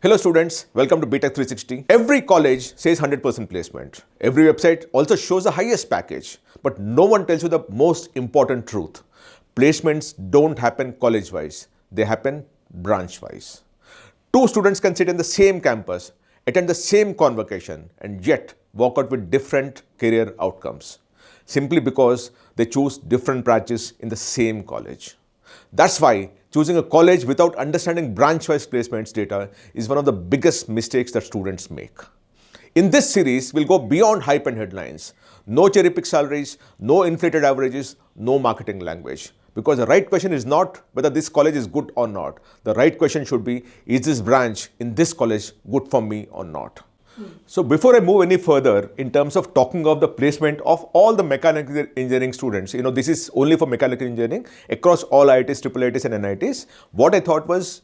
Hello students, welcome to BTech 360. Every college says 100% placement. Every website also shows the highest package. But no one tells you the most important truth. Placements don't happen college-wise. They happen branch-wise. Two students can sit in the same campus, attend the same convocation, and yet walk out with different career outcomes. Simply because they choose different branches in the same college. That's why choosing a college without understanding branch-wise placements data is one of the biggest mistakes that students make. In this series, we'll go beyond hype and headlines. No cherry-pick salaries, no inflated averages, no marketing language. Because the right question is not whether this college is good or not. The right question should be, is this branch in this college good for me or not? So before I move any further in terms of talking of the placement of all the mechanical engineering students, this is only for mechanical engineering across all IITs, IIITs and NITs. What I thought was,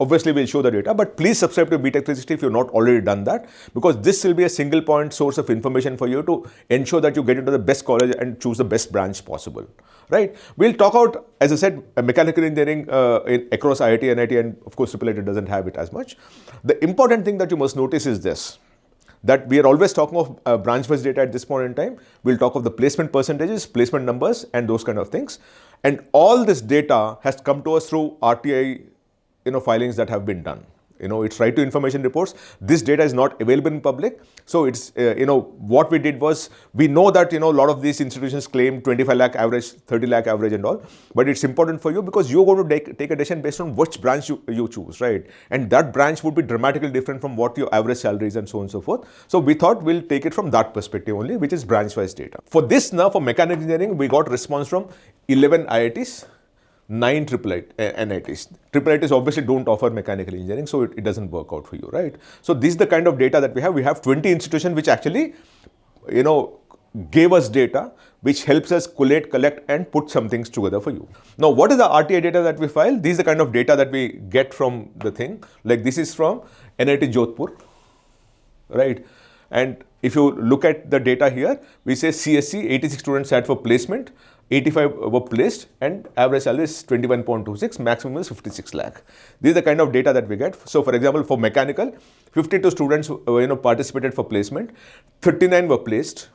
obviously we'll show the data, but please subscribe to BTech 360 if you've not already done that, because this will be a single point source of information for you to ensure that you get into the best college and choose the best branch possible. Right? We'll talk out, as I said, mechanical engineering across IIT, NIT, and of course IIIT doesn't have it as much. The important thing that you must notice is this, that we are always talking of branch-wise data at this point in time. We'll talk of the placement percentages, placement numbers, and those kind of things. And all this data has come to us through RTI filings that have been done. It's right to information reports. This data is not available in public. So it's, what we did was, we know that, a lot of these institutions claim 25 lakh average, 30 lakh average and all, but it's important for you because you're going to take a decision based on which branch you choose, right? And that branch would be dramatically different from what your average salary is and so on and so forth. So we thought we'll take it from that perspective only, which is branch-wise data. For this now, for mechanical engineering, we got response from 11 IITs, 9 NITs. IIITs obviously don't offer mechanical engineering, so it doesn't work out for you, right? So this is the kind of data that we have. We have 20 institutions which actually, gave us data which helps us collect, and put some things together for you. Now, what is the RTI data that we file? These are the kind of data that we get from the thing. Like this is from NIT Jodhpur, right? And if you look at the data here, we say CSC, 86 students sat for placement, 85 were placed, and average salary is 21.26, maximum is 56 lakh. This is the kind of data that we get. So for example, for mechanical, 52 students participated for placement, 39 were placed,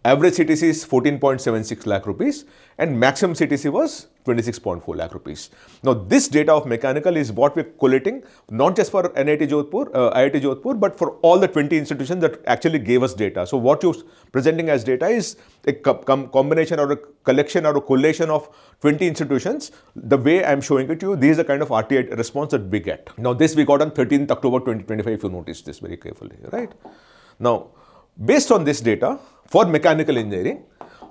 average CTC is 14.76 lakh rupees, and maximum CTC was 26.4 lakh rupees. Now this data of mechanical is what we're collating, not just for NIT Jodhpur, IIT Jodhpur, but for all the 20 institutions that actually gave us data. So what you're presenting as data is a combination or a collection or a collation of 20 institutions. The way I'm showing it to you, this is the kind of RTI response that we get. Now this we got on 13th October 2025, if you notice this very carefully, right? Now, based on this data, for mechanical engineering,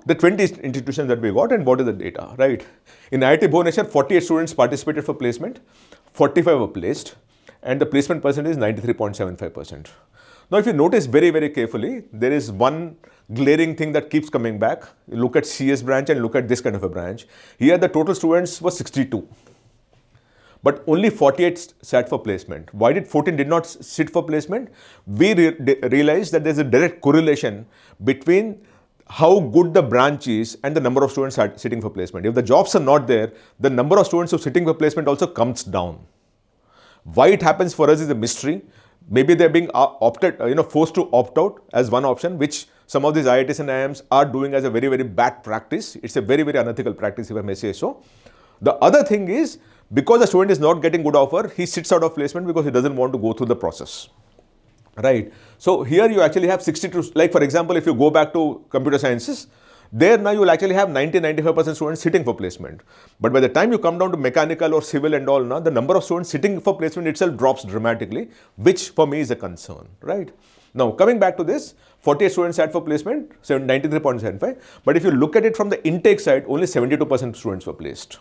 the 20 institutions that we got, and what is the data, right? In IIT Bhubaneswar, 48 students participated for placement, 45 were placed, and the placement percentage is 93.75%. Now, if you notice very, very carefully, there is one glaring thing that keeps coming back. You look at CS branch and look at this kind of a branch. Here, the total students were 62. But only 48 sat for placement. Why did 14 did not sit for placement? We realized that there's a direct correlation between how good the branch is and the number of students sitting for placement. If the jobs are not there, the number of students who are sitting for placement also comes down. Why it happens for us is a mystery. Maybe they're being forced to opt out as one option, which some of these IITs and IIMs are doing as a very, very bad practice. It's a very, very unethical practice, if I may say so. The other thing is, because the student is not getting good offer, he sits out of placement because he doesn't want to go through the process, right? So here you actually have 62, like for example, if you go back to computer sciences, there now you will actually have 90-95% students sitting for placement. But by the time you come down to mechanical or civil and all, now the number of students sitting for placement itself drops dramatically, which for me is a concern, right? Now coming back to this, 48 students sat for placement, 93.75. But if you look at it from the intake side, only 72% students were placed.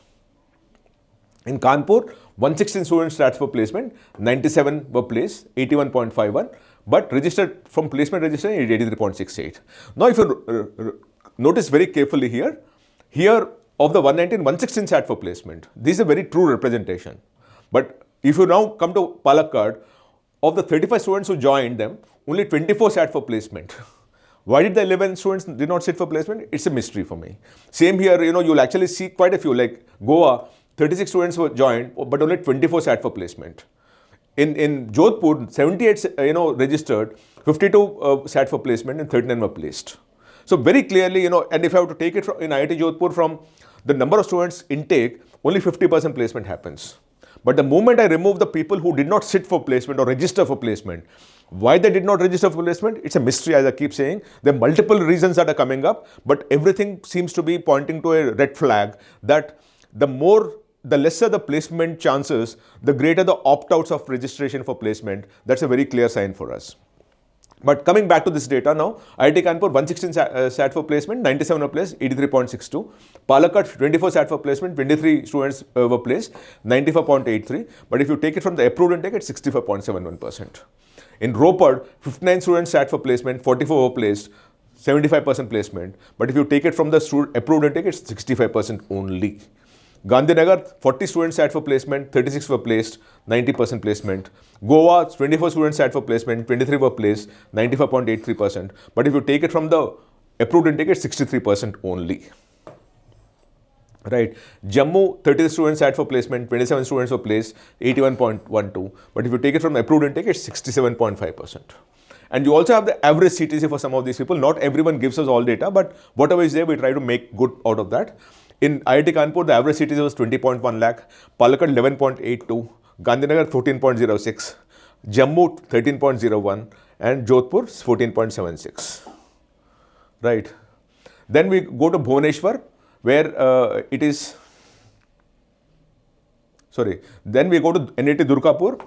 In Kanpur, 116 students sat for placement, 97 were placed, 81.51, but registered from placement register is 83.68. Now, if you notice very carefully here of the 119, 116 sat for placement. This is a very true representation. But if you now come to Palakkad, of the 35 students who joined them, only 24 sat for placement. Why did the 11 students did not sit for placement? It's a mystery for me. Same here, you'll actually see quite a few, like Goa, 36 students were joined, but only 24 sat for placement. In Jodhpur, 78 registered, 52 sat for placement and 39 were placed. So very clearly, and if I have to take it from in IIT Jodhpur from the number of students intake, only 50% placement happens. But the moment I remove the people who did not sit for placement or register for placement, why they did not register for placement, it's a mystery, as I keep saying. There are multiple reasons that are coming up, but everything seems to be pointing to a red flag that the lesser the placement chances, the greater the opt-outs of registration for placement. That's a very clear sign for us. But coming back to this data now, IIT Kanpur 116 sat for placement, 97 were placed, 83.62. Palakkad 24 sat for placement, 23 students were placed, 94.83. But if you take it from the approved intake, it's 65.71%. In Ropar, 59 students sat for placement, 44 were placed, 75% placement. But if you take it from the approved intake, it's 65% only. Gandhinagar, 40 students sat for placement, 36 were placed, 90% placement. Goa, 24 students sat for placement, 23 were placed, 95.83%. But if you take it from the approved intake, it's 63% only. Right. Jammu, 30 students sat for placement, 27 students were placed, 81.12. But if you take it from the approved intake, it's 67.5%. And you also have the average CTC for some of these people. Not everyone gives us all data, but whatever is there, we try to make good out of that. In IIT Kanpur, the average CTC was 20.1 lakh, Palakkad 11.82, Gandhinagar 14.06, Jammu 13.01, and Jodhpur 14.76. Right. Then we go to Bhubaneswar, where it is. Sorry. Then we go to NIT Durgapur,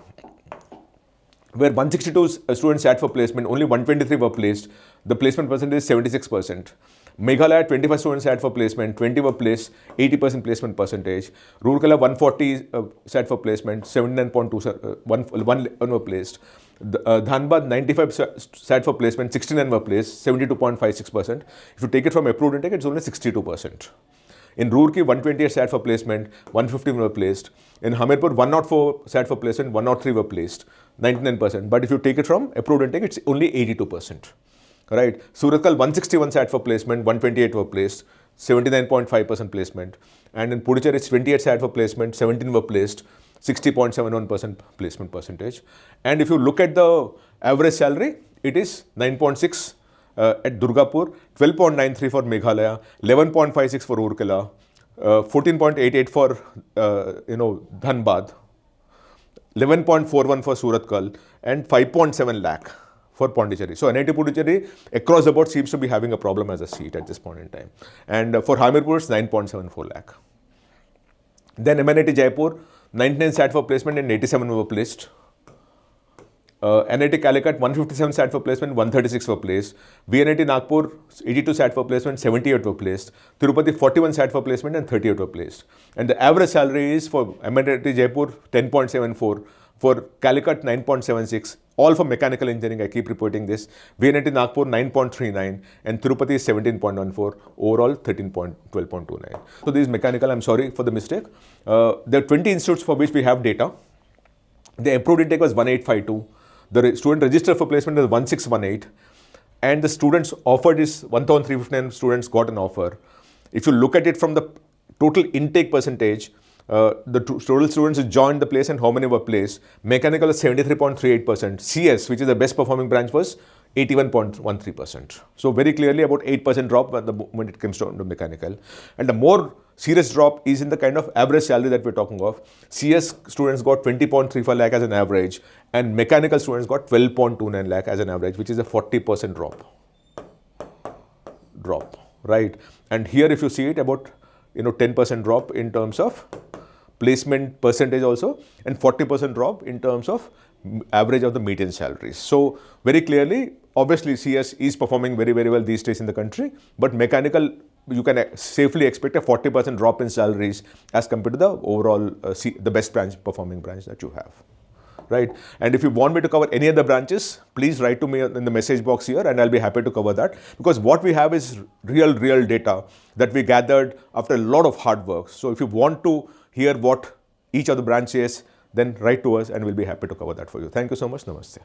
where 162 students sat for placement, only 123 were placed. The placement percentage is 76%. Meghalaya, 25 students sat for placement, 20 were placed, 80% placement percentage. Rourkela, 140 sat for placement, 79.2, 1 were placed. Dhanbad, 95 sat for placement, 69 were placed, 72.56%. If you take it from approved intake, it's only 62%. In Roorkee, 128 sat for placement, 115 were placed. In Hamirpur, 104 sat for placement, 103 were placed, 99%. But if you take it from approved intake, it's only 82%. Right. Surathkal, 161 sat for placement, 128 were placed, 79.5% placement. And in Puducherry, it's 28 sat for placement, 17 were placed, 60.71% placement percentage. And if you look at the average salary, it is 9.6 at Durgapur, 12.93 for Meghalaya, 11.56 for Rourkela, 14.88 for Dhanbad, 11.41 for Surathkal, and 5.7 lakh for Pondicherry. So NIT Puducherry across the board seems to be having a problem as a seat at this point in time. And for Hamirpur, it's 9.74 lakh. Then MNIT Jaipur, 99 sat for placement and 87 were placed. NIT Calicut, 157 sat for placement, 136 were placed. VNIT Nagpur, 82 sat for placement, 78 were placed. Tirupati, 41 sat for placement and 38 were placed. And the average salary is for MNIT Jaipur, 10.74. For Calicut, 9.76. All for mechanical engineering, I keep reporting this. VNIT Nagpur, 9.39. And Tirupati is 17.14. Overall, 12.29. So this is mechanical. I'm sorry for the mistake. There are 20 institutes for which we have data. The approved intake was 1852. The student registered for placement is 1618. And the students offered is 1359 students got an offer. If you look at it from the total intake percentage, the total students who joined the place and how many were placed, mechanical is 73.38%. CS, which is the best performing branch, was 81.13%. So very clearly about 8% drop when the moment it comes down to mechanical. And the more serious drop is in the kind of average salary that we're talking of. CS students got 20.35 lakh as an average, and mechanical students got 12.29 lakh as an average, which is a 40% drop, right? And here if you see it, about 10% drop in terms of placement percentage also, and 40% drop in terms of average of the median salaries. So very clearly, obviously CS is performing very, very well these days in the country, but mechanical, you can safely expect a 40% drop in salaries as compared to the overall, the best performing branch that you have. Right? And if you want me to cover any other branches, please write to me in the message box here and I'll be happy to cover that, because what we have is real data that we gathered after a lot of hard work. So if you want to hear what each of the branch is, then write to us and we'll be happy to cover that for you. Thank you so much. Namaste.